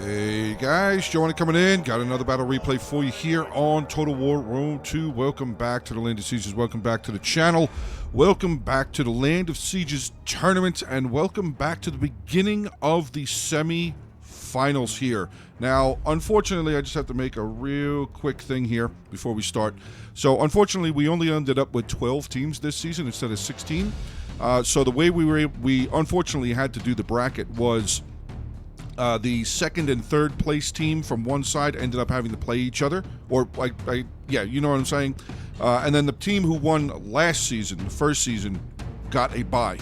Hey guys, Joanna coming in. Got another battle replay for you here on Total War Rome 2. Welcome back to the Land of Sieges. Welcome back to the channel. Welcome back to the Land of Sieges tournament. And welcome back to the beginning of the semi-finals here. Now, unfortunately, I just have to make a real quick thing here before we start. So, unfortunately, we only ended up with 12 teams this season instead of 16. So the way we unfortunately had to do the bracket was... the second and third place team from one side ended up having to play each other, or yeah, you know what I'm saying. And then the team who won last season, the first season, got a bye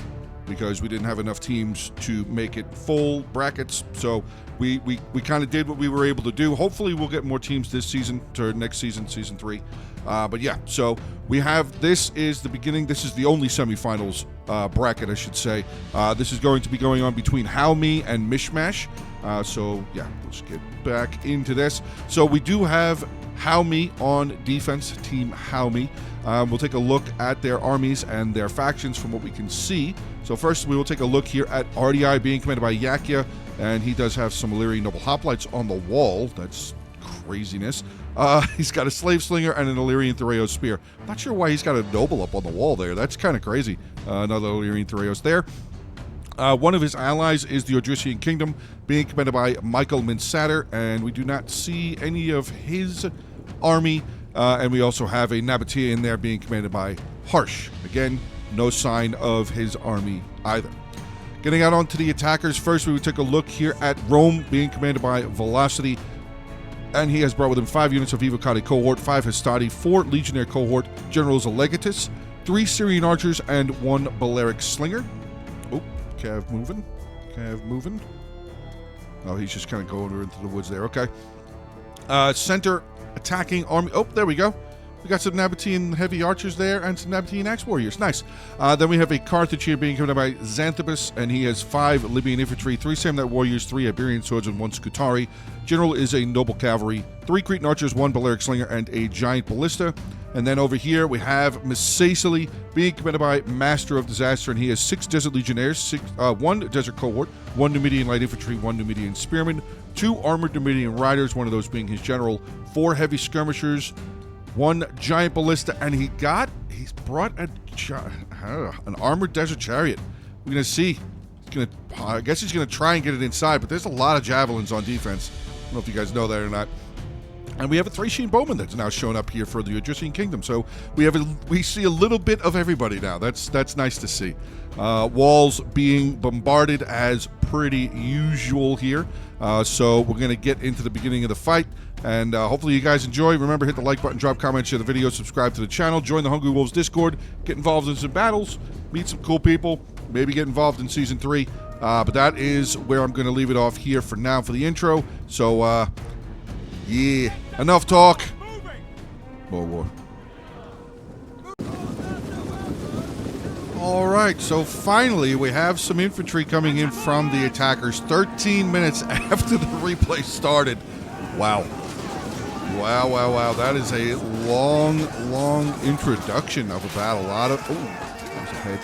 because we didn't have enough teams to make it full brackets. So we kind of did what we were able to do. Hopefully, we'll get more teams this season to next season, season 3. But yeah, so we have, this is the beginning. This is the only semifinals bracket, I should say. This is going to be going on between How Me and Mishmash. So yeah, let's get back into this. So we do have How Me on defense, Team How Me. We'll take a look at their armies and their factions from what we can see. So first, we will take a look here at RDI being commanded by Yakia, and he does have some Illyrian Noble Hoplites on the wall. That's craziness. He's got a Slave Slinger and an Illyrian Thureos Spear. I'm not sure why he's got a Noble up on the wall there. That's kind of crazy. Another Illyrian Thureos there. One of his allies is the Odrysian Kingdom, being commanded by Michael Minsatter, and we do not see any of his army. And we also have a Nabatea in there being commanded by Harsh. Again, no sign of his army either. Getting out onto the attackers, first we would take a look here at Rome, being commanded by Velocity. And he has brought with him 5 units of Evocati cohort, 5 Hastati, 4 Legionnaire cohort, Generals of Legatus, 3 Syrian archers, and 1 Balearic Slinger. Oh, Cav moving. Cav moving. Oh, he's just kind of going into the woods there. Okay. Center attacking army. Oh, there we go. We got some Nabatean heavy archers there and some Nabatean axe warriors. Nice. Then we have a Carthage here being commanded by Xanthibus, and he has 5 Libyan infantry, 3 Samnite warriors, 3 Iberian swords, and 1 Scutari. General is a noble cavalry, 3 Cretan archers, 1 Balearic slinger, and a giant ballista. And then over here we have Misacely being commanded by Master of Disaster, and he has 6 Desert Legionnaires, 1 Desert Cohort, 1 Numidian light infantry, 1 Numidian spearman, 2 armored Numidian riders, one of those being his general, 4 heavy skirmishers, 1 giant ballista, and he's brought an armored desert chariot. We're gonna see. I guess he's gonna try and get it inside, but there's a lot of javelins on defense. I don't know if you guys know that or not. And we have a Thracian bowman that's now shown up here for the Odrysian Kingdom. So we see a little bit of everybody now. That's nice to see. Walls being bombarded as pretty usual here. So we're gonna get into the beginning of the fight. And hopefully you guys enjoy. Remember, hit the like button, drop comments, share the video, subscribe to the channel, join the Hungry Wolves Discord, get involved in some battles, meet some cool people, maybe get involved in Season 3. But that is where I'm going to leave it off here for now for the intro. So, yeah, enough talk. More war. All right, so finally we have some infantry coming in from the attackers 13 minutes after the replay started. Wow. Wow. That is a long introduction of a battle. A lot of... Oh, there's a head.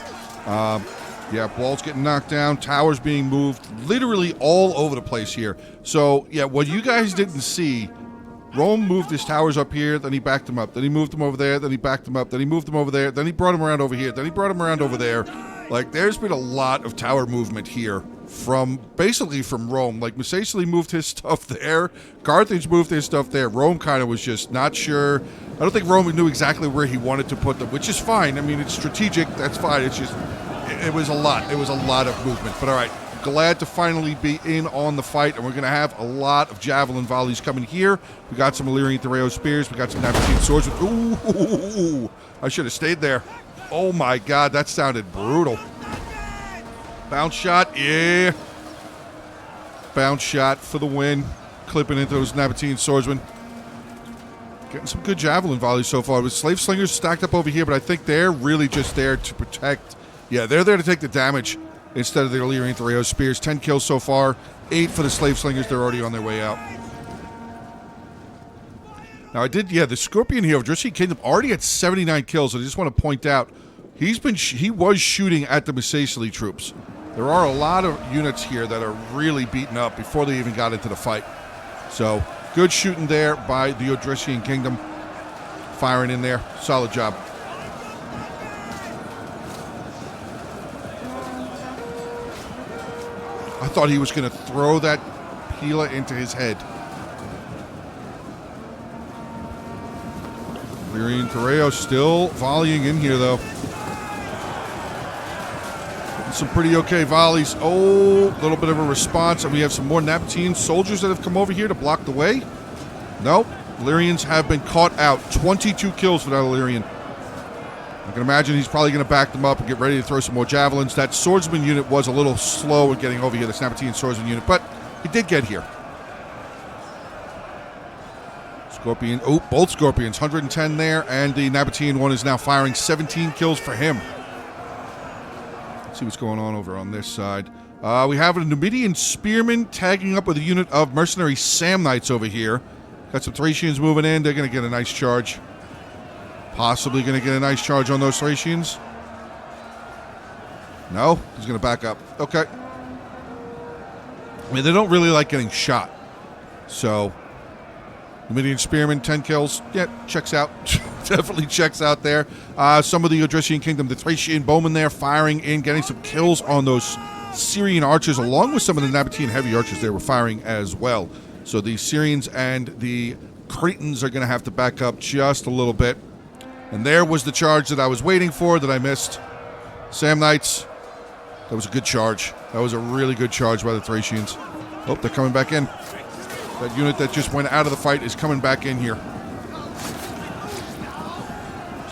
Yeah, walls getting knocked down. Towers being moved. Literally all over the place here. So, yeah, what you guys didn't see... Rome moved his towers up here, then he backed them up. Then he moved them over there, then he backed them up. Then he moved them over there. Then he brought them around over here. Then he brought them around over there. Like, there's been a lot of tower movement here. Basically from Rome. Like, Misacely moved his stuff there. Carthage moved his stuff there. Rome kind of was just not sure. I don't think Rome knew exactly where he wanted to put them, which is fine. I mean, it's strategic. That's fine. It's just, it was a lot. It was a lot of movement. But all right, glad to finally be in on the fight, and we're going to have a lot of javelin volleys coming here. We got some Illyrian Thureos spears. We got some Nabatean swords. Ooh, I should have stayed there. Oh my God, that sounded brutal. Bounce shot, yeah. Bounce shot for the win. Clipping into those Nabatean swordsmen. Getting some good javelin volleys so far. With Slave Slingers stacked up over here, but I think they're really just there to protect. Yeah, they're there to take the damage instead of the Illyrian Thureos spears. 10 kills so far. 8 for the Slave Slingers. They're already on their way out. Now, the Scorpion here of Odrysian Kingdom already had 79 kills. I just want to point out, he was shooting at the Misacely troops. There are a lot of units here that are really beaten up before they even got into the fight. So, good shooting there by the Odrysian Kingdom. Firing in there. Solid job. I thought he was going to throw that Pila into his head. Illyrian Thoreo still volleying in here, though. Some pretty okay volleys. Oh, a little bit of a response. And we have some more Nabatean soldiers that have come over here to block the way. Nope. Illyrians have been caught out. 22 kills for that Illyrian. I can imagine he's probably going to back them up and get ready to throw some more javelins. That swordsman unit was a little slow in getting over here, the Nabatean swordsman unit, but he did get here. Scorpion, oh, both Scorpions, 110 there, and the Nabatean one is now firing 17 kills for him. Let's see what's going on over on this side. We have a Numidian spearman tagging up with a unit of mercenary Samnites over here. Got some Thracians moving in. They're going to get a nice charge. Possibly going to get a nice charge on those Thracians. No, he's going to back up. Okay. I mean, they don't really like getting shot. So, Numidian spearman, 10 kills. Yeah, checks out. Definitely checks out there. Some of the Odrysian Kingdom, the Thracian bowmen there firing in, getting some kills on those Syrian archers, along with some of the Nabatean heavy archers they were firing as well. So the Syrians and the Cretans are going to have to back up just a little bit. And there was the charge that I was waiting for that I missed. Samnites, that was a good charge. That was a really good charge by the Thracians. Oh, they're coming back in. That unit that just went out of the fight is coming back in here.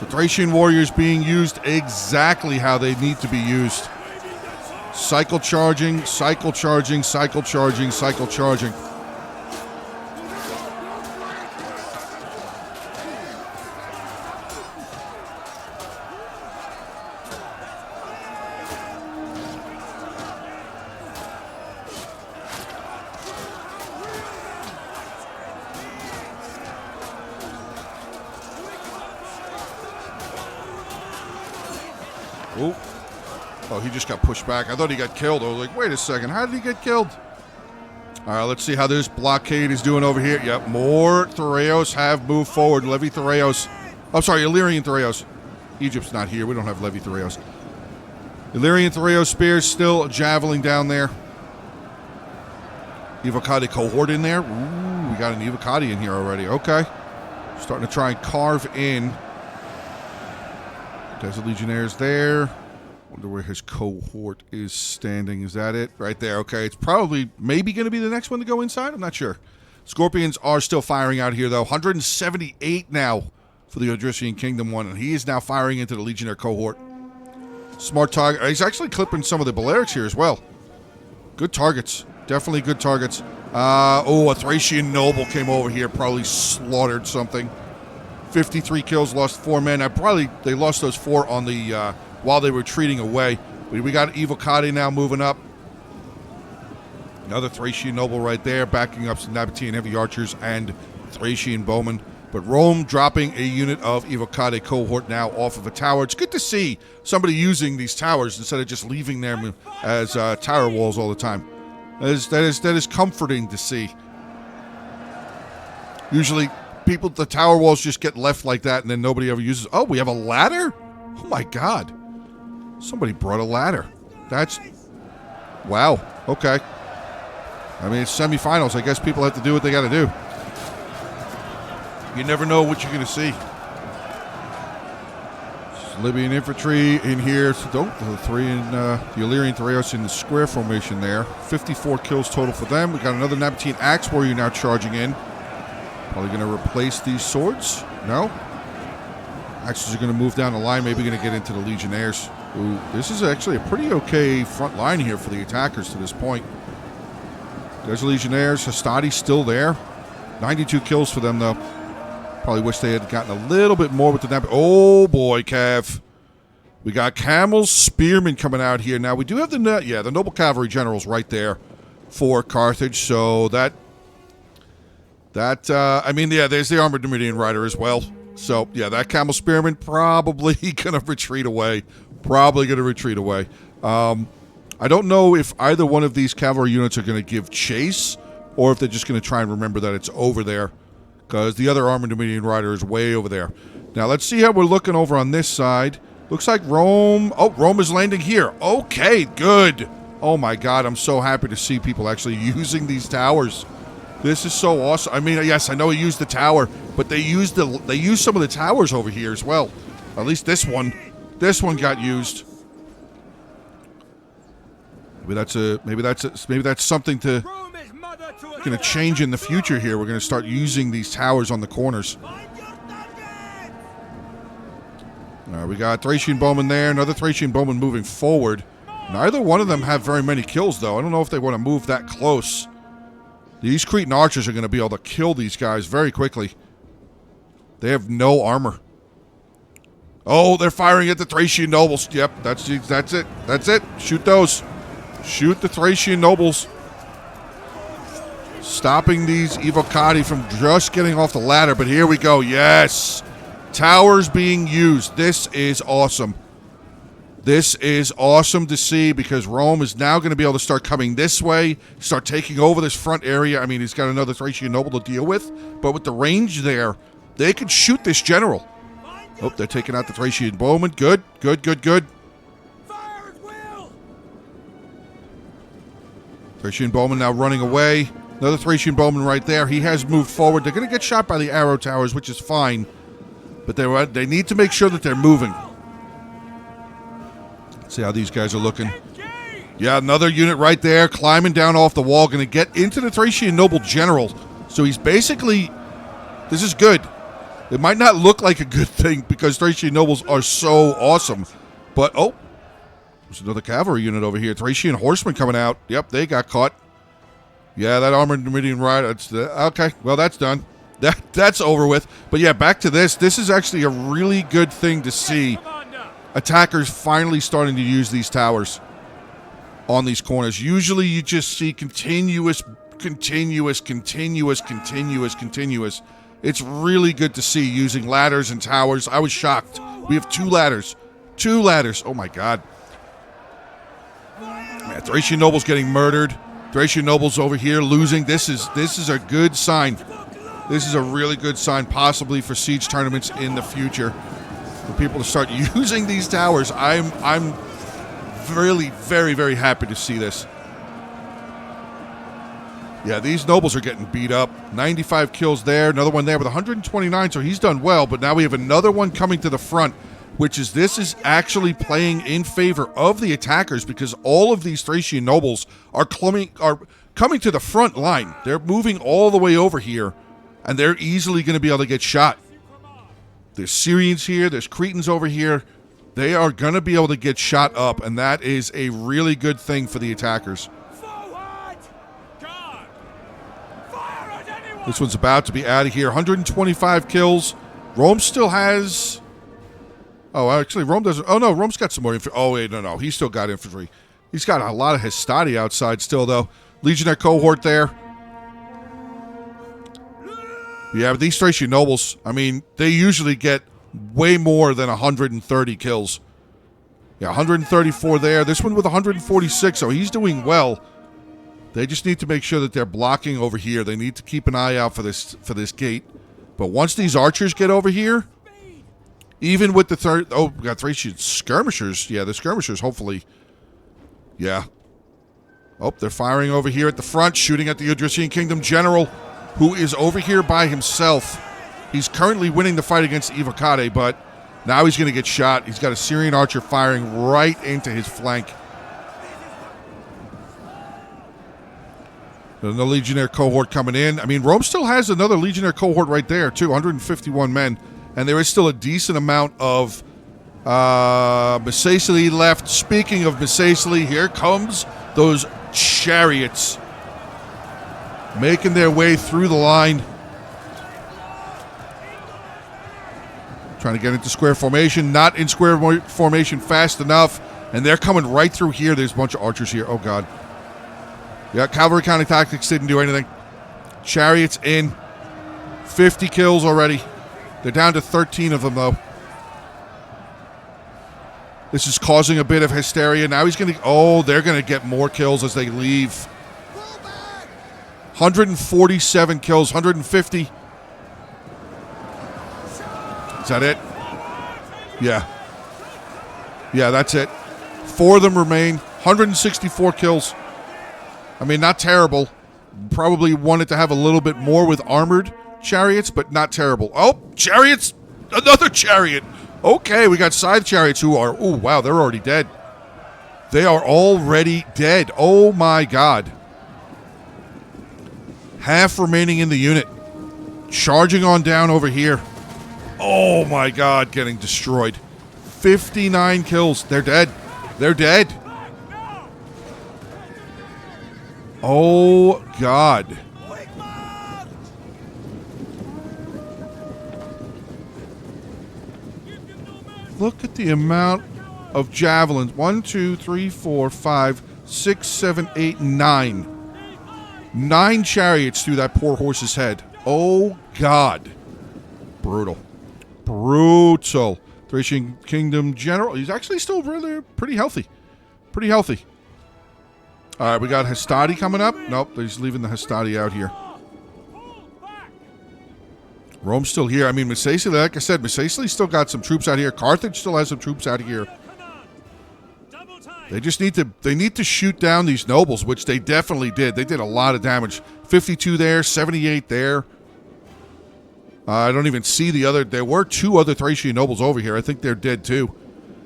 So Thracian warriors being used exactly how they need to be used. Cycle charging, cycle charging, cycle charging, cycle charging. Oh, he just got pushed back. I thought he got killed. I was like, wait a second. How did he get killed? All right, let's see how this blockade is doing over here. Yep, more Thoreos have moved forward. Levy Thoreos. Oh, sorry, Illyrian Thoreos. Egypt's not here. We don't have Levy Thoreos. Illyrian Thoreo spears still javeling down there. Evocati cohort in there. Ooh, we got an Evocati in here already. Okay. Starting to try and carve in. Desert Legionnaires there. Wonder where his cohort is standing. Is that it? Right there. Okay. It's probably maybe going to be the next one to go inside. I'm not sure. Scorpions are still firing out here, though. 178 now for the Odrysian Kingdom one, and he is now firing into the Legionnaire cohort. Smart target. He's actually clipping some of the Balearics here as well. Good targets. Definitely good targets. Oh, a Thracian noble came over here, probably slaughtered something. 53 kills, lost 4 men. They lost those 4 on the while they were retreating away. We got Evocati now moving up. Another Thracian noble right there, backing up some Nabatean heavy archers and Thracian bowmen. But Rome dropping a unit of Evocati cohort now off of a tower. It's good to see somebody using these towers instead of just leaving them as tower walls all the time. That is comforting to see. Usually, the tower walls just get left like that, and then nobody ever uses. Oh, we have a ladder? Oh my God! Somebody brought a ladder. That's wow. Okay. I mean, it's semifinals. I guess people have to do what they got to do. You never know what you're going to see. Libyan infantry in here. So the Illyrian Thoreos in the square formation there. 54 kills total for them. We got another Nabatean axe warrior now charging in. Probably going to replace these swords. No. Axes are going to move down the line. Maybe going to get into the Legionnaires. Ooh, this is actually a pretty okay front line here for the attackers to this point. There's the Legionnaires. Hastati's still there. 92 kills for them, though. Probably wish they had gotten a little bit more with the Nab. Oh, boy, Cav. We got Camel's Spearmen coming out here. Now, we do have the Noble Cavalry Generals right there for Carthage. So there's the Armored Numidian Rider as well. So, yeah, that Camel Spearman probably going to retreat away. I don't know if either one of these cavalry units are going to give chase or if they're just going to try and remember that it's over there, because the other armored Dominion rider is way over there. Now, let's see how we're looking over on this side. Looks like Rome... Oh, Rome is landing here. Okay, good. Oh, my God. I'm so happy to see people actually using these towers. This is so awesome. I mean, yes, I know he used the tower, but they used some of the towers over here as well. At least this one. This one got used. Maybe that's something to going to change in the future here. We're going to start using these towers on the corners. All right, we got Thracian bowman there. Another Thracian bowman moving forward. Neither one of them have very many kills, though. I don't know if they want to move that close. These Cretan archers are going to be able to kill these guys very quickly. They have no armor. Oh, they're firing at the Thracian nobles. Yep, that's it. That's it. Shoot those. Shoot the Thracian nobles. Stopping these Evocati from just getting off the ladder. But here we go. Yes. Towers being used. This is awesome. This is awesome to see, because Rome is now going to be able to start coming this way, start taking over this front area. I mean, he's got another Thracian noble to deal with, but with the range there, they could shoot this general. Oh, they're taking out the Thracian bowman. Good, good, good, good. Thracian bowman now running away. Another Thracian bowman right there. He has moved forward. They're going to get shot by the arrow towers, which is fine, but they need to make sure that they're moving. See how these guys are looking. Yeah, another unit right there, climbing down off the wall, going to get into the Thracian noble general. So he's basically... This is good. It might not look like a good thing because Thracian nobles are so awesome. But, oh, there's another cavalry unit over here. Thracian horsemen coming out. Yep, they got caught. Yeah, that armored Numidian rider. Okay, well, that's done. That's over with. But yeah, back to this. This is actually a really good thing to see. Attackers finally starting to use these towers on these corners. Usually you just see continuous. It's really good to see using ladders and towers. I was shocked. We have two ladders. Two ladders. Oh my God. Man, Thracian nobles getting murdered. Thracian nobles over here losing. This is a good sign. This is a really good sign, possibly for siege tournaments in the future. For people to start using these towers. I'm really very, very happy to see this. Yeah, these nobles are getting beat up. 95 kills there. Another one there with 129, so he's done well. But now we have another one coming to the front, which is this is actually playing in favor of the attackers, because all of these Thracian nobles are coming to the front line. They're moving all the way over here, and they're easily going to be able to get shot. There's Syrians here. There's Cretans over here. They are going to be able to get shot up, and that is a really good thing for the attackers. This one's about to be out of here. 125 kills. Rome still has... Oh, actually, Rome doesn't... Oh, no, Rome's got some more infantry. Oh, wait, no. He's still got infantry. He's got a lot of Hastati outside still, though. Legionnaire cohort there. Yeah, but these Thracian nobles, I mean, they usually get way more than 130 kills. Yeah, 134 there. This one with 146, so he's doing well. They just need to make sure that they're blocking over here. They need to keep an eye out for this gate. But once these archers get over here, even with the third... Oh, we got Thracian skirmishers. Yeah, the skirmishers, hopefully. Yeah. Oh, they're firing over here at the front, shooting at the Udrician Kingdom General, who is over here by himself. He's currently winning the fight against Evocate, but now he's going to get shot. He's got a Syrian archer firing right into his flank. Another Legionnaire cohort coming in. I mean, Rome still has another Legionnaire cohort right there, too. 151 men. And there is still a decent amount of Messaceae left. Speaking of Messaceae, here comes those chariots making their way through the line. Trying to get into square formation. Not in square formation fast enough. And they're coming right through here. There's a bunch of archers here. Oh, God. Yeah, cavalry counter tactics didn't do anything. Chariots in. 50 kills already. They're down to 13 of them, though. This is causing a bit of hysteria. Now he's going to... Oh, they're going to get more kills as they leave. 147 kills, 150. Is that it? Yeah. Yeah, that's it. 4 of them remain. 164 kills. I mean, not terrible. Probably wanted to have a little bit more with armored chariots, but not terrible. Oh, chariots! Another chariot! Okay, we got side chariots who are... Oh, wow, they're already dead. They are already dead. Oh, my God. Half remaining in the unit. Charging on down over here. Oh, my God, getting destroyed. 59 kills. They're dead. They're dead. Oh, God. Look at the amount of javelins. 1, 2, 3, 4, 5, 6, 7, 8, 9. 9 chariots through that poor horse's head. Oh, God. Brutal. Brutal. Thracian Kingdom General. He's actually still really pretty healthy. Pretty healthy. All right, we got Hastati coming up. Nope, he's leaving the Hastati out here. Rome's still here. I mean, Mesacely, like I said, Mesacely still got some troops out here. Carthage still has some troops out here. They just need to shoot down these nobles, which they definitely did. They did a lot of damage. 52 there, 78 there. I don't even see the other. There were 2 other Thracian nobles over here. I think they're dead too.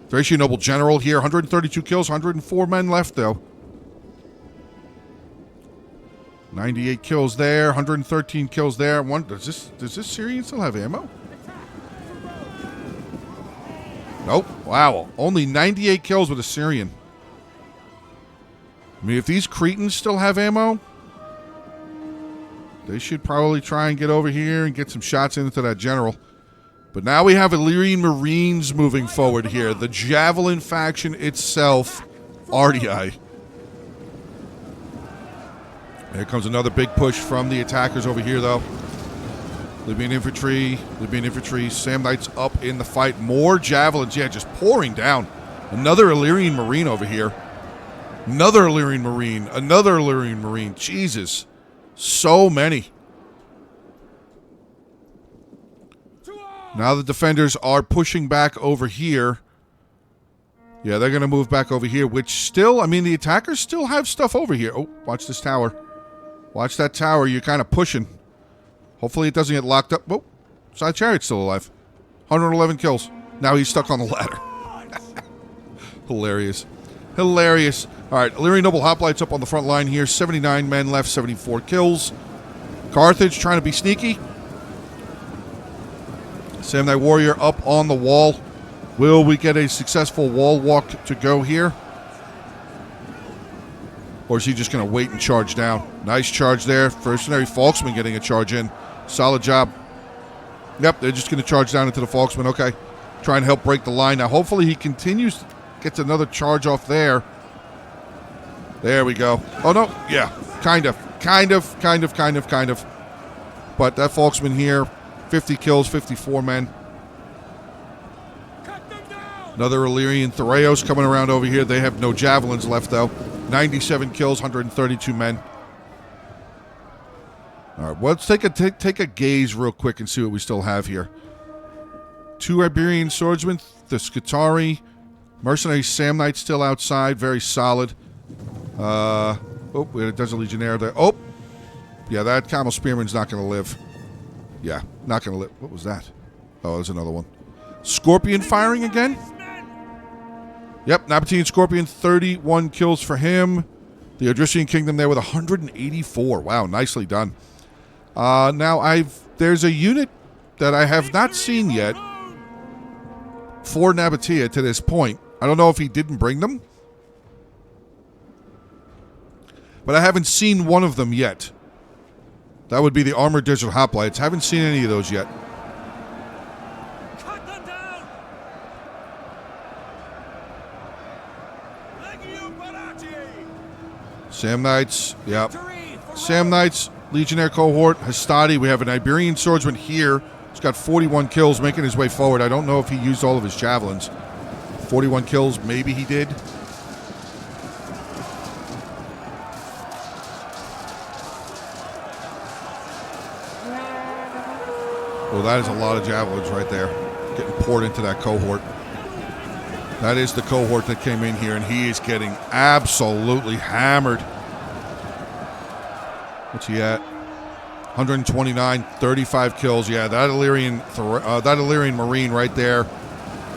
Thracian noble general here, 132 kills, 104 men left though. 98 kills there, 113 kills there. Does this Syrian still have ammo? Nope. Wow. Only 98 kills with a Syrian. I mean, if these Cretans still have ammo, they should probably try and get over here and get some shots into that general. But now we have Illyrian Marines moving forward here. The Javelin faction itself, RDI. Here comes another big push from the attackers over here, though. Libyan infantry, Samnites up in the fight. More javelins, yeah, just pouring down. Another Illyrian Marine over here. Another Illyrian Marine, another Illyrian Marine. Jesus, so many. Now the defenders are pushing back over here. Yeah, they're going to move back over here, which still, I mean, the attackers still have stuff over here. Oh, watch this tower. Watch that tower. You're kind of pushing. Hopefully it doesn't get locked up. Whoa. Side Chariot's still alive. 111 kills. Now he's stuck on the ladder. Hilarious. Hilarious. All right, Illyrian Noble Hoplites up on the front line here. 79 men left, 74 kills. Carthage trying to be sneaky. Samnite Warrior up on the wall. Will we get a successful wall walk to go here? Or is he just going to wait and charge down? Nice charge there. Mercenary Falksman getting a charge in. Solid job. Yep, they're just going to charge down into the Falksman. Okay. Try and help break the line. Now, hopefully he continues, gets another charge off there. There we go. Oh, no. Yeah. Kind of. But that Falksman here, 50 kills, 54 men. Another Illyrian Thoreos coming around over here. They have no javelins left, though. 97 kills, 132 men. All right, well, let's take a gaze real quick and see what we still have here. 2 Iberian swordsmen, the Scutari, mercenary Samnites still outside, very solid. Oh, we had a Desert Legionnaire there. Oh, yeah, that Camel Spearman's not going to live. Yeah, not going to live. What was that? Oh, there's another one. Scorpion firing again? Yep, Nabatean Scorpion, 31 kills for him. The Odrysian Kingdom there with 184. Wow, nicely done. Now, there's a unit that I have not seen yet for Nabatea to this point. I don't know if he didn't bring them, but I haven't seen one of them yet. That would be the Armored Desert Hoplites. Haven't seen any of those yet. Samnites, yep. Samnites, Legionnaire cohort, Hastati. We have an Iberian swordsman here. He's got 41 kills, making his way forward. I don't know if he used all of his javelins. 41 kills. Maybe he did. Well, that is a lot of javelins right there getting poured into that cohort. That is the cohort that came in here, and he is getting absolutely hammered. What's he at? 129, 35 kills. Yeah, that Illyrian Marine right there.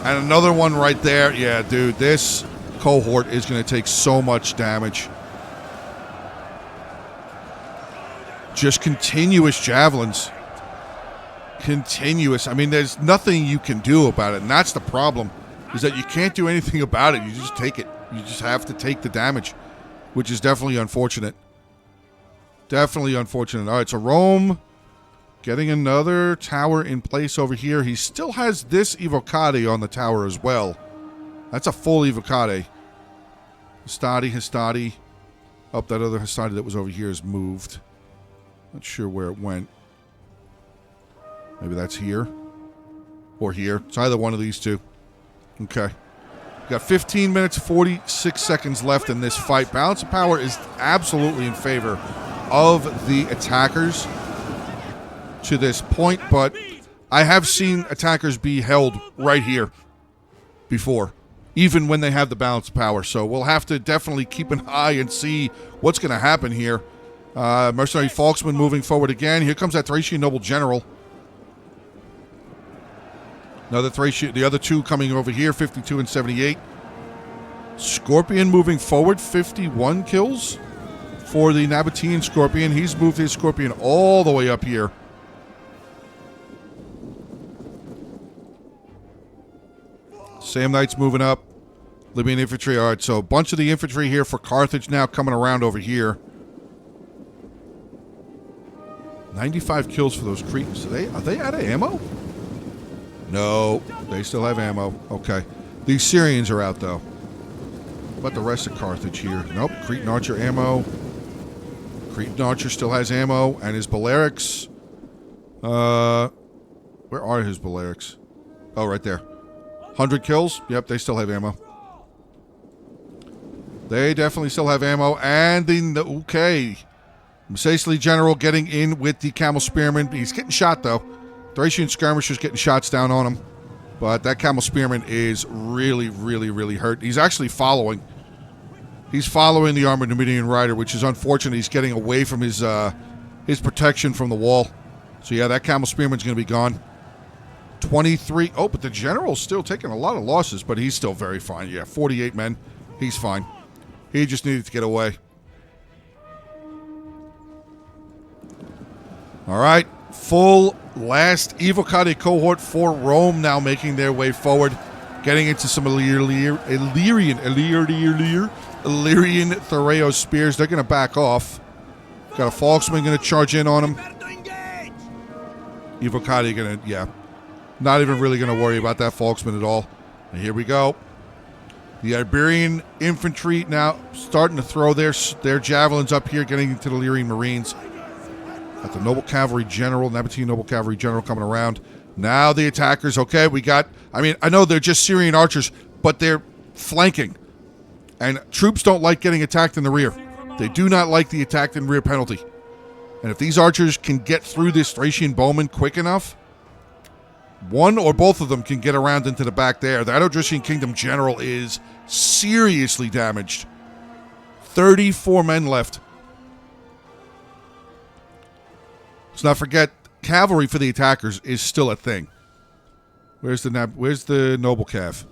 And another one right there. Yeah, dude, this cohort is going to take so much damage. Just continuous javelins. Continuous. I mean, there's nothing you can do about it, and that's the problem, is that you can't do anything about it. You just take it. You just have to take the damage, which is definitely unfortunate. Definitely unfortunate. All right, so Rome getting another tower in place over here. He still has this Evocati on the tower as well. That's a full Evocati. Hastati. Oh, that other Hastati that was over here is moved. Not sure where it went. Maybe that's here. Or here. It's either one of these two. Okay. We've got 15 minutes, 46 seconds left in this fight. Balance of power is absolutely in favor of the attackers to this point, but I have seen attackers be held right here before, even when they have the balance of power. So we'll have to definitely keep an eye and see what's going to happen here. Mercenary Falksman moving forward again. Here comes that Thracian Noble General. Another Thracian, the other two coming over here, 52 and 78. Scorpion moving forward, 51 kills for the Nabatean Scorpion. He's moved his Scorpion all the way up here. Samnites moving up. Libyan infantry. All right, so a bunch of the infantry here for Carthage now coming around over here. 95 kills for those Cretans. Are they out of ammo? No, they still have ammo. Okay. These Syrians are out, though. What about the rest of Carthage here? Nope. Cretan Archer ammo. Cretan Archer still has ammo. And his Balearics. Where are his Balearics? Oh, right there. 100 kills. Yep, they still have ammo. They definitely still have ammo. And the... Okay. Macesli General getting in with the Camel Spearman. He's getting shot, though. Thracian Skirmishers getting shots down on him. But that Camel Spearman is really, really, really hurt. He's actually following. He's following the Armored Numidian Rider, which is unfortunate. He's getting away from his protection from the wall. So, yeah, that Camel Spearman's going to be gone. 23. Oh, but the General's still taking a lot of losses, but he's still very fine. Yeah, 48 men. He's fine. He just needed to get away. All right. Full last Evocati cohort for Rome now making their way forward. Getting into some Illyrian Thereo spears. They're going to back off. Got a Falksman going to charge in on them. Evocati going to, yeah. Not even really going to worry about that Falksman at all. And here we go. The Iberian infantry now starting to throw their javelins up here, getting into the Illyrian Marines. Got the Noble Cavalry General, Nabatean Noble Cavalry General coming around. Now the attackers, okay, we got, I mean, I know they're just Syrian archers, but they're flanking. And troops don't like getting attacked in the rear. They do not like the attacked in rear penalty. And if these archers can get through this Thracian bowman quick enough, one or both of them can get around into the back there. That Odrysian Kingdom General is seriously damaged. 34 men left. Let's not forget, cavalry for the attackers is still a thing. Where's the Noble Cav?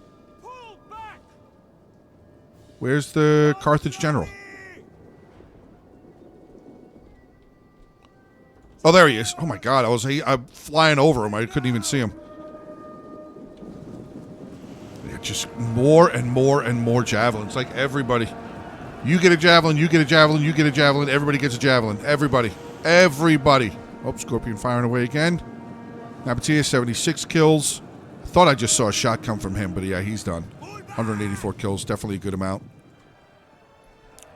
Where's the Carthage General? Oh, there he is. Oh my God, I'm flying over him. I couldn't even see him. Yeah, just more and more and more javelins. Like everybody. You get a javelin, you get a javelin, you get a javelin, everybody gets a javelin. Everybody. Everybody. Oh, Scorpion firing away again. Nabatea, 76 kills. I thought I just saw a shot come from him, but yeah, he's done. 184 kills, definitely a good amount.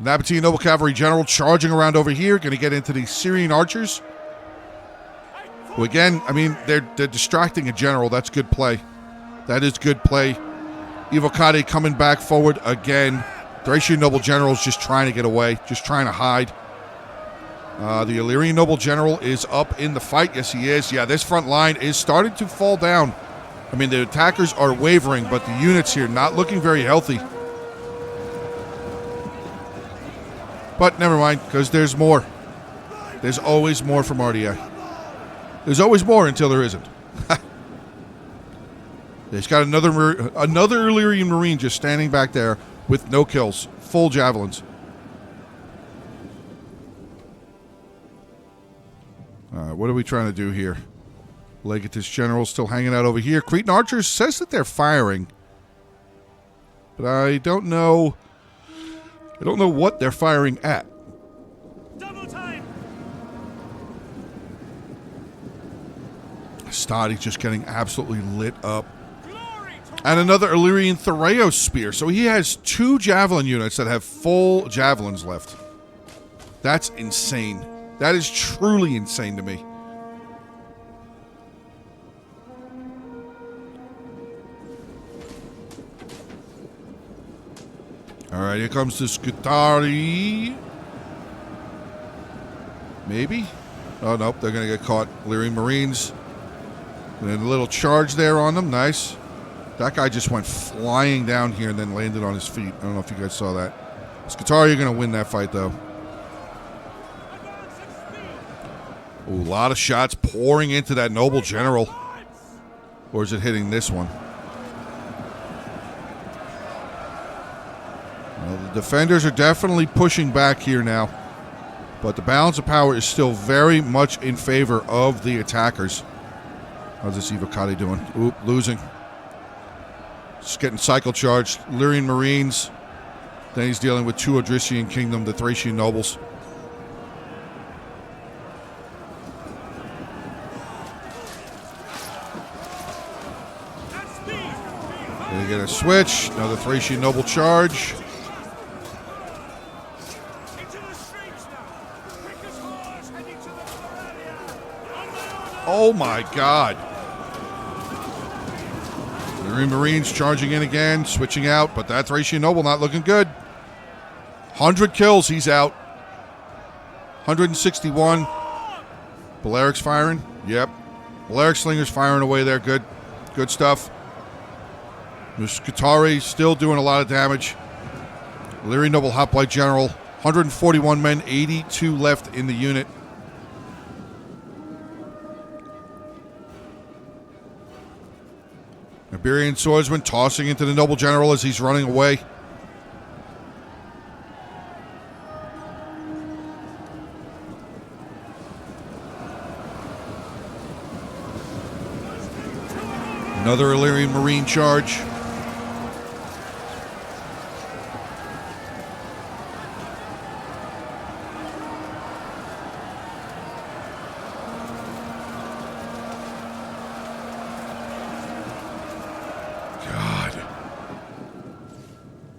Nabatea Noble Cavalry General charging around over here. Going to get into the Syrian archers. Who again, I mean, they're distracting a general. That's good play. That is good play. Evocati coming back forward again. Thracian Noble General is just trying to get away, just trying to hide. The Illyrian Noble General is up in the fight. Yes, he is. Yeah, this front line is starting to fall down. I mean, the attackers are wavering, but the units here not looking very healthy. But never mind, because there's more. There's always more from RDA. There's always more until there isn't. He's got another Illyrian Marine just standing back there with no kills. Full javelins. What are we trying to do here? Legatus General still hanging out over here. Cretan Archers says that they're firing. But I don't know. I don't know what they're firing at. Double time. Stadi's just getting absolutely lit up. And another Illyrian Theraeus Spear. So he has 2 javelin units that have full javelins left. That's insane. That is truly insane to me. Alright, here comes the Scutari. Maybe? Oh, nope, they're going to get caught. Illyrian Marines. And then a little charge there on them. Nice. That guy just went flying down here and then landed on his feet. I don't know if you guys saw that. Scutari are going to win that fight, though. Ooh, a lot of shots pouring into that Noble General. Or is it hitting this one? Well, the defenders are definitely pushing back here now. But the balance of power is still very much in favor of the attackers. How's this Evocati doing? Oop, losing. Just getting cycle charged. Illyrian Marines. Then he's dealing with 2 Odrysian Kingdom, the Thracian nobles. They get a switch. Another Thracian noble charge. Oh my God. Illyrian Marines charging in again, switching out, but that Thracian noble not looking good. 100 kills, he's out. 161. Baleric's firing. Yep. Baleric Slinger's firing away there. Good. Good stuff. The Scutari still doing a lot of damage. Illyrian Noble Hoplite General. 141 men, 82 left in the unit. Iberian Swordsman tossing into the Noble General as he's running away. Another Illyrian Marine charge.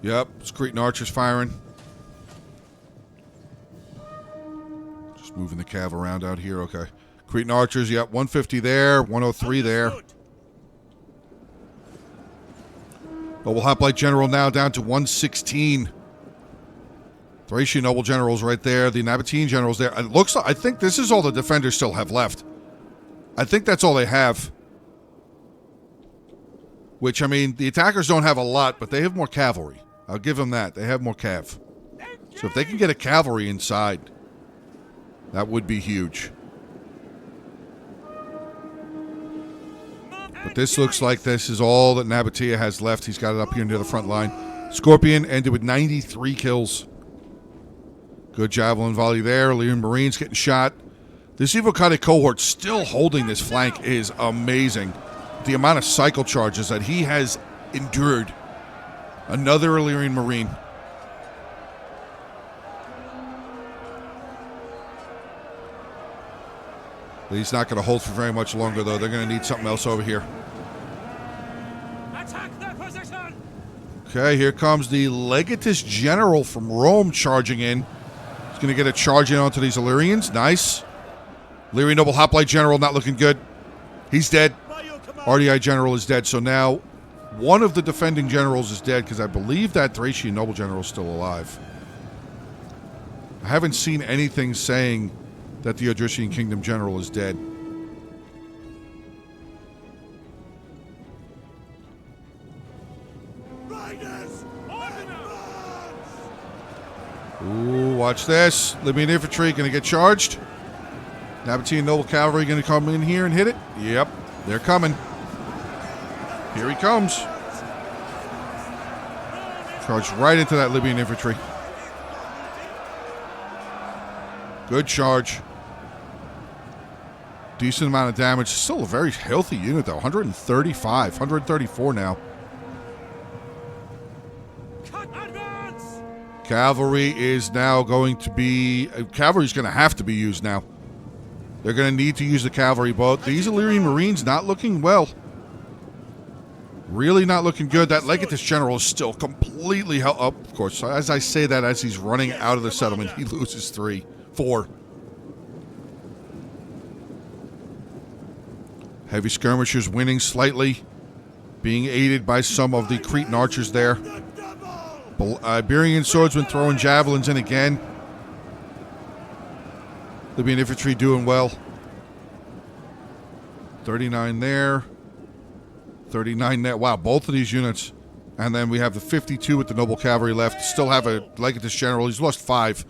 Yep, it's Cretan Archers firing. Just moving the cav around out here, okay. Cretan Archers, yep, 150 there, 103 there. Noble Hoplite General now down to 116. Thracian Noble General's right there, the Nabatean General's there. It looks like, I think this is all the defenders still have left. I think that's all they have. Which, I mean, the attackers don't have a lot, but they have more cavalry. I'll give them that. They have more cav. So if they can get a cavalry inside, that would be huge. But this looks like this is all that Nabatea has left. He's got it up here near the front line. Scorpion ended with 93 kills. Good javelin volley there. Illyrian Marines getting shot. This Evocati cohort still holding this flank is amazing. The amount of cycle charges that he has endured. Another Illyrian Marine. He's not going to hold for very much longer, though. They're going to need something else over here. Attack their position. Okay, here comes the Legatus General from Rome charging in. He's going to get a charge in onto these Illyrians. Nice. Illyrian Noble Hoplite General not looking good. He's dead. RDI General is dead, so now One of the defending generals is dead because I believe that Thracian noble general is still alive. I haven't seen anything saying that the Odrysian Kingdom general is dead. Ooh, watch this. Libyan infantry going to get charged. Nabatean noble cavalry going to come in here and hit it. Yep, they're coming. Here he comes. Charge right into that Libyan infantry. Good charge. Decent amount of damage. Still a very healthy unit, though. 135, 134 now. Cavalry is now going to be... Cavalry's going to have to be used now. They're going to need to use the cavalry boat. These Illyrian Marines not looking well. Really not looking good. That Legatus General is still completely held up. Of course, as I say that, as he's running out of the settlement, he loses 4. Heavy skirmishers winning slightly. Being aided by some of the Cretan archers there. Iberian swordsmen throwing javelins in again. Libyan infantry doing well. 39 there. 39 there. Wow, both of these units. And then we have the 52 with the noble cavalry left. Still have a Legatus general. He's lost 5.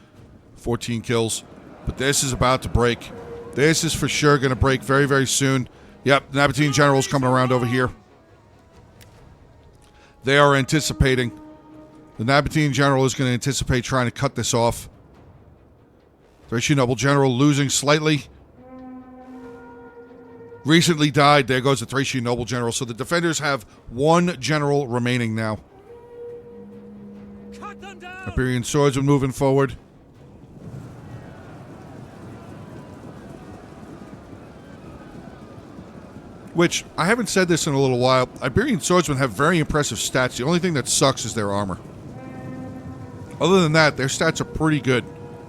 14 kills. But this is about to break. This is for sure going to break very, very soon. Yep, Nabatean general's coming around over here. They are anticipating. The Nabatean general is going to anticipate trying to cut this off. Thracian noble general losing slightly. Recently died. There goes the Thracian noble general. So the defenders have 1 general remaining now. Iberian swordsmen moving forward. Which, I haven't said this in a little while, Iberian swordsmen have very impressive stats. The only thing that sucks is their armor. Other than that, their stats are pretty good.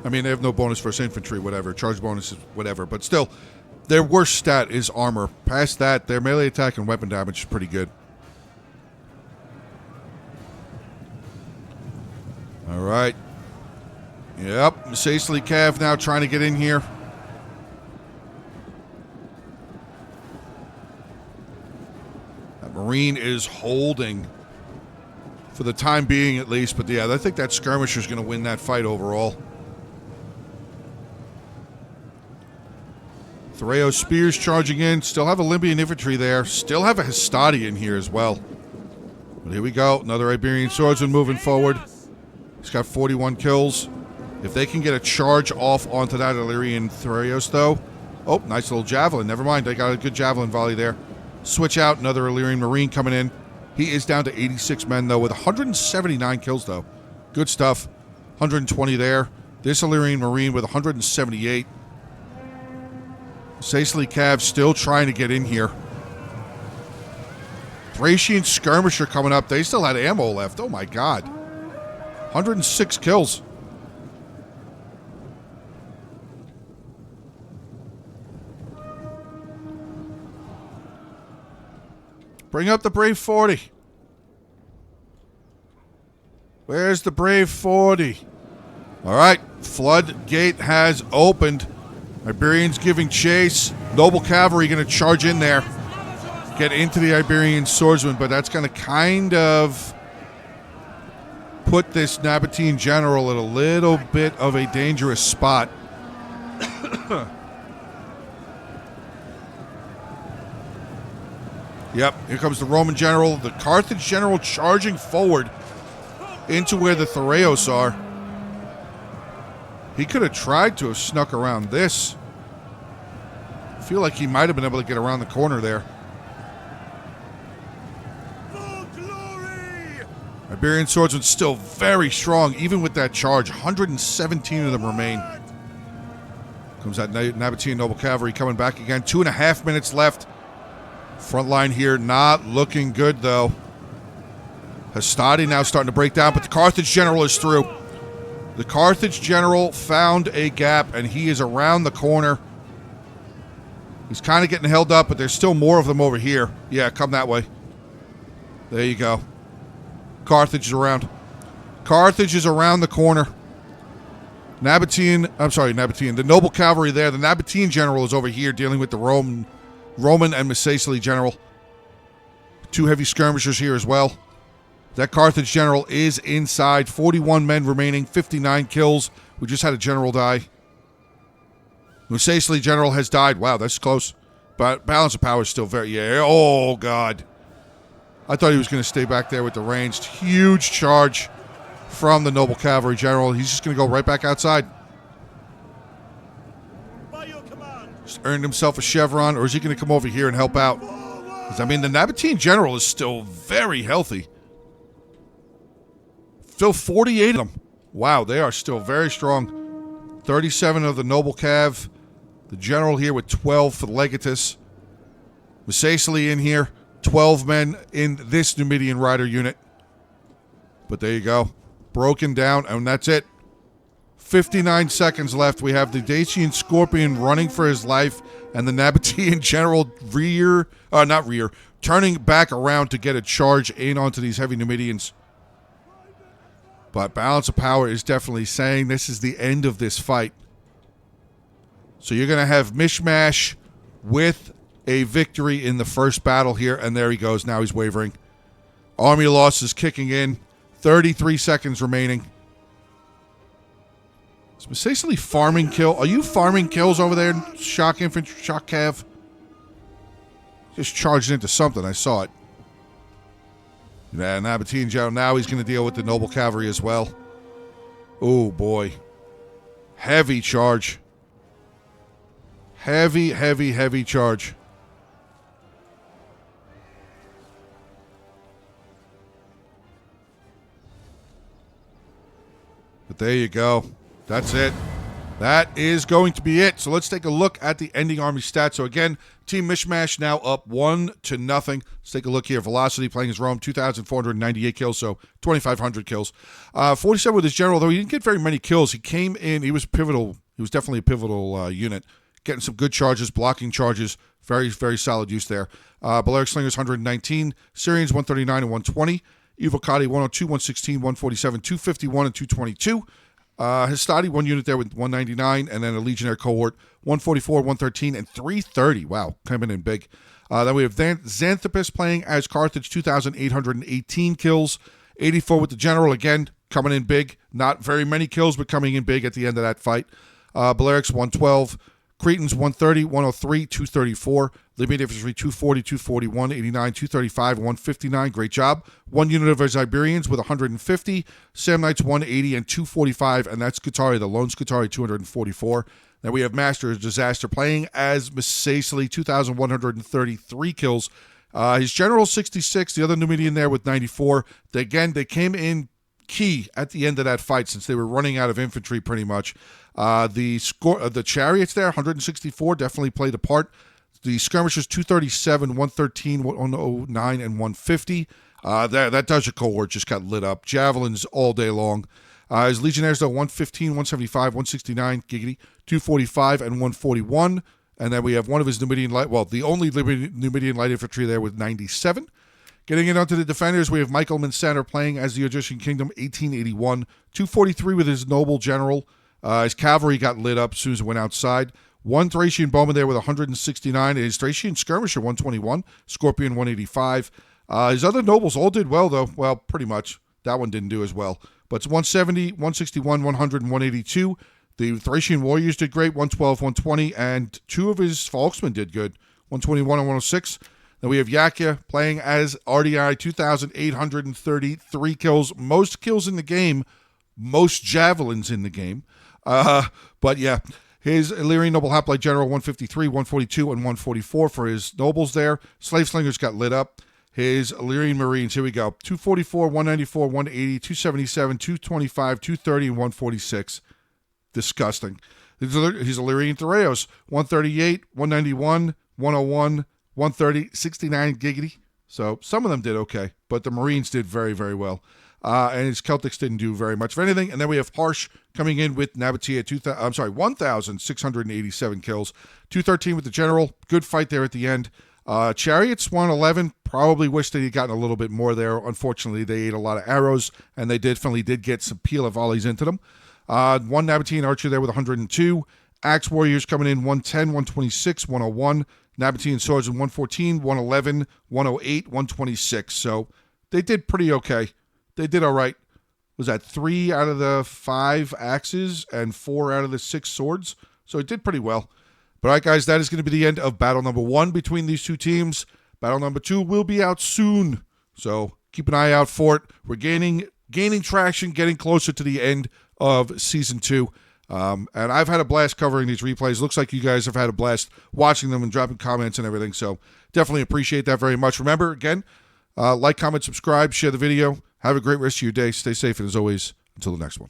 I mean, they have no bonus for infantry, whatever, charge bonuses, whatever. But still, their worst stat is armor. Past that, their melee attack and weapon damage is pretty good. All right. Yep, Sacely Cav now trying to get in here. That Marine is holding for the time being, at least. But yeah, I think that skirmisher's going to win that fight overall. Thereo spears charging in. Still have a Libyan infantry there. Still have a Hastati in here as well. But here we go. Another Iberian swordsman moving forward. He's got 41 kills. If they can get a charge off onto that Illyrian Thereos, though. Oh, nice little javelin. Never mind. They got a good javelin volley there. Switch out. Another Illyrian Marine coming in. He is down to 86 men, though, with 179 kills, though. Good stuff. 120 there. This Illyrian Marine with 178. Sacely Cav still trying to get in here. Thracian skirmisher coming up. They still had ammo left. Oh, my God. 106 kills. Bring up the Brave 40. Where's the Brave 40? All right, floodgate has opened. Iberians giving chase. Noble cavalry going to charge in there. Get into the Iberian swordsman, but that's going to kind of put this Nabatean general in a little bit of a dangerous spot. Yep, here comes the Roman general. The Carthage general charging forward into where the Thereos are. He could have tried to have snuck around this. I feel like he might have been able to get around the corner there. Iberian swordsmen still very strong, even with that charge. 117 of them remain. Comes that Nabatean noble cavalry coming back again. 2.5 minutes left. Front line here not looking good, though. Hastati now starting to break down, but the Carthage general is through. The Carthage general found a gap, and he is around the corner. He's kind of getting held up, but there's still more of them over here. Yeah, come that way. There you go. Carthage is around. Carthage is around the corner. Nabatean. The noble cavalry there. The Nabatean general is over here dealing with the Roman and Macesali general. 2 heavy skirmishers here as well. That Carthage general is inside. 41 men remaining. 59 kills. We just had a general die. Macesali general has died. Wow, that's close. But balance of power is still very... Yeah. Oh, God. I thought he was going to stay back there with the ranged. Huge charge from the noble cavalry general. He's just going to go right back outside. By your command. Just earned himself a chevron, or is he going to come over here and help out? Because, I mean, the Nabatean general is still very healthy. Still 48 of them. Wow, they are still very strong. 37 of the noble cav. The general here with 12 for the legatus. Macesali in here. 12 men in this Numidian rider unit. But there you go. Broken down, and that's it. 59 seconds left. We have the Dacian Scorpion running for his life, and the Nabatean general turning back around to get a charge in onto these heavy Numidians. But balance of power is definitely saying this is the end of this fight. So you're going to have Mishmash with a victory in the first battle here, and there he goes. Now he's wavering. Army loss is kicking in. 33 seconds remaining. Is Macesali farming kill? Are you farming kills over there, shock infantry, shock cav? Just charged into something. I saw it. Yeah, Nabatean general. Now he's going to deal with the noble cavalry as well. Oh, boy. Heavy charge. Heavy, heavy, heavy charge. But there you go. That's it. That is going to be it. So let's take a look at the ending army stats. So again, Team Mishmash now up 1-0. Let's take a look here. Velocity playing as Rome, 2,498 kills, so 2,500 kills. 47 with his general, though he didn't get very many kills. He came in, he was pivotal. He was definitely a pivotal unit. Getting some good charges, blocking charges. Very, very solid use there. Balearic Slingers, 119. Syrians, 139 and 120. Evocati, 102, 116, 147, 251, and 222. Hastati, 1 unit there with 199, and then a Legionnaire cohort, 144, 113, and 330. Wow, coming in big. Then we have Xanthopus playing as Carthage, 2,818 kills, 84 with the general, again, coming in big. Not very many kills, but coming in big at the end of that fight. Balearics, 112. Cretans, 130, 103, 234. Libyan Infantry, 240, 241, 89, 235, 159. Great job. 1 unit of his Iberians with 150. Samnites, 180 and 245. And that's Scutari, the lone Scutari, 244. Then we have Master of Disaster playing as Macesali, 2,133 kills. His general, 66. The other Numidian there with 94. They came in key at the end of that fight since they were running out of infantry pretty much. The Chariots there, 164, definitely played a part. The skirmishers, 237, 113, 109, and 150. That Dutch cohort just got lit up. Javelins all day long. His Legionnaires, though, 115, 175, 169, giggity, 245, and 141. And then we have one of his Numidian light, well, the only Numidian light infantry there with 97. Getting in onto the defenders, we have Michael Minsander playing as the Egyptian Kingdom, 1881, 243 with his noble general. His cavalry got lit up as soon as it went outside. 1 Thracian bowman there with 169. And his Thracian skirmisher, 121. Scorpion, 185. His other nobles all did well, though. Well, pretty much. That one didn't do as well. But it's 170, 161, 100, and 182. The Thracian warriors did great, 112, 120. And 2 of his Falksmen did good, 121 and 106. Then we have Yakia playing as RDI, 2,833 kills. Most kills in the game. Most javelins in the game. But yeah, his Illyrian Noble Hoplite General, 153, 142, and 144 for his nobles there. Slave Slingers got lit up. His Illyrian Marines, here we go. 244, 194, 180, 277, 225, 230, and 146. Disgusting. His Illyrian Thureos, 138, 191, 101, 130, 69 giggity. So some of them did okay, but the Marines did very, very well. And his Celtics didn't do very much of anything. And then we have Harsh coming in with Nabatea, 1,687 kills. 213 with the general. Good fight there at the end. Chariots 111. Probably wish they had gotten a little bit more there. Unfortunately, they ate a lot of arrows, and they definitely did get some peeler volleys into them. One Nabatean archer there with 102. Axe warriors coming in 110, 126, 101. Nabatean swordsmen 114, 111, 108, 126. So they did pretty okay. They did all right. Was that 3 out of the 5 axes and 4 out of the 6 swords? So it did pretty well. But all right, guys, that is going to be the end of battle number 1 between these two teams. Battle number 2 will be out soon. So keep an eye out for it. We're gaining traction, getting closer to the end of Season 2. And I've had a blast covering these replays. Looks like you guys have had a blast watching them and dropping comments and everything. So definitely appreciate that very much. Remember, again, like, comment, subscribe, share the video. Have a great rest of your day. Stay safe, and as always, until the next one.